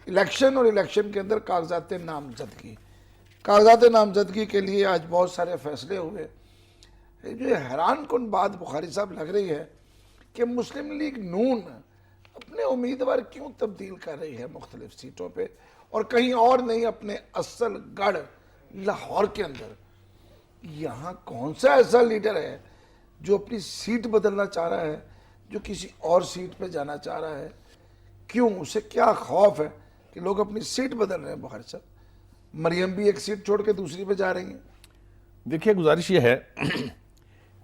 Election اور election کے اندر کاغذات نامزدگی کے لیے آج بہت سارے فیصلے ہوئے. جو حیران کن بات بخاری صاحب لگ رہی ہے کہ مسلم لیگ نون اپنے امیدوار کیوں تبدیل کر رہی ہے مختلف سیٹوں پہ اور کہیں اور نہیں اپنے اصل گڑھ لاہور کے اندر. یہاں کون سا ایسا لیڈر ہے جو اپنی سیٹ بدلنا چاہ رہا ہے, جو کسی اور سیٹ پہ جانا چاہ رہا ہے؟ کیوں؟ اسے کیا خوف ہے کہ لوگ اپنی سیٹ بدل رہے ہیں؟ بخاری صاحب, مریم بھی ایک سیٹ چھوڑ کے دوسری پہ جا رہی ہیں. دیکھیے گزارش یہ ہے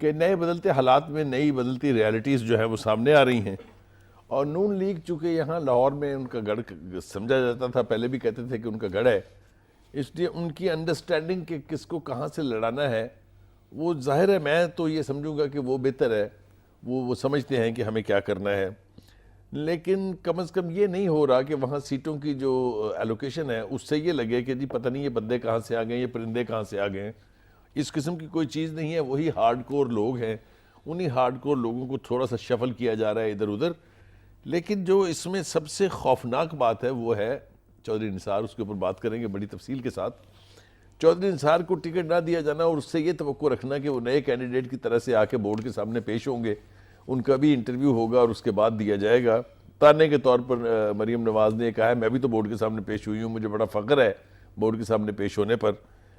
کہ نئے بدلتے حالات میں نئی بدلتی ریالٹیز جو ہے وہ سامنے آ رہی ہیں, اور نون لیگ چونکہ یہاں لاہور میں ان کا گڑھ سمجھا جاتا تھا, پہلے بھی کہتے تھے کہ ان کا گڑھ ہے, اس لیے ان کی انڈرسٹینڈنگ کہ کس کو کہاں سے لڑانا ہے وہ ظاہر ہے, میں تو یہ سمجھوں گا کہ وہ بہتر ہے, وہ سمجھتے ہیں کہ ہمیں کیا کرنا ہے. لیکن کم از کم یہ نہیں ہو رہا کہ وہاں سیٹوں کی جو ایلوکیشن ہے اس سے یہ لگے کہ جی پتہ نہیں یہ بندے کہاں سے آ گئے, یہ پرندے کہاں سے آ گئے. اس قسم کی کوئی چیز نہیں ہے, وہی ہارڈ کور لوگ ہیں, انہی ہارڈ کور لوگوں کو تھوڑا سا شفل کیا جا رہا ہے ادھر ادھر. لیکن جو اس میں سب سے خوفناک بات ہے وہ ہے چودھری نثار, اس کے اوپر بات کریں گے بڑی تفصیل کے ساتھ. چودھری نثار کو ٹکٹ نہ دیا جانا اور اس سے یہ توقع رکھنا کہ وہ نئے کینڈیڈیٹ کی طرح سے آ کے بورڈ کے سامنے پیش ہوں گے, ان کا بھی انٹرویو ہوگا اور اس کے بعد دیا جائے گا. تانے کے طور پر مریم نواز نے کہا ہے میں بھی تو بورڈ کے سامنے پیش ہوئی ہوں, مجھے بڑا فخر ہے بورڈ کے سامنے پیش ہونے پر.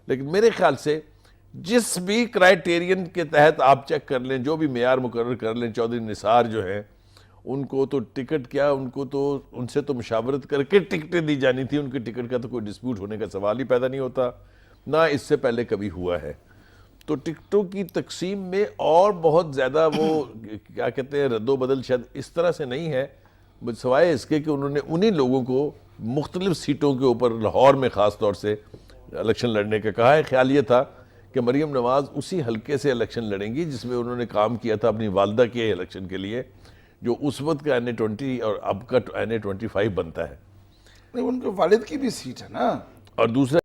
لیکن میرے خیال سے جس بھی کرائیٹیرین کے تحت آپ چیک کر لیں, جو بھی معیار مقرر کر لیں, چودھری نثار جو ہیں ان کو تو ٹکٹ کیا, ان کو تو ان سے تو مشاورت کر کے ٹکٹیں دی جانی تھی. ان کے ٹکٹ کا تو کوئی ڈسپیوٹ ہونے کا سوال ہی پیدا نہیں ہوتا, نہ اس سے پہلے کبھی ہوا ہے. تو ٹکٹوں کی تقسیم میں اور بہت زیادہ وہ کیا کہتے ہیں رد و بدل شاید اس طرح سے نہیں ہے, سوائے اس کے کہ انہوں نے انہی لوگوں کو مختلف سیٹوں کے اوپر لاہور میں خاص طور سے الیکشن لڑنے کا کہا ہے. خیال یہ تھا کہ مریم نواز اسی حلقے سے الیکشن لڑیں گی جس میں انہوں نے کام کیا تھا اپنی والدہ کے الیکشن کے لیے, جو اس وقت کا NA20 اور اب کا NA25 بنتا ہے. نہیں, ان کے والد کی بھی سیٹ ہے نا. اور دوسرا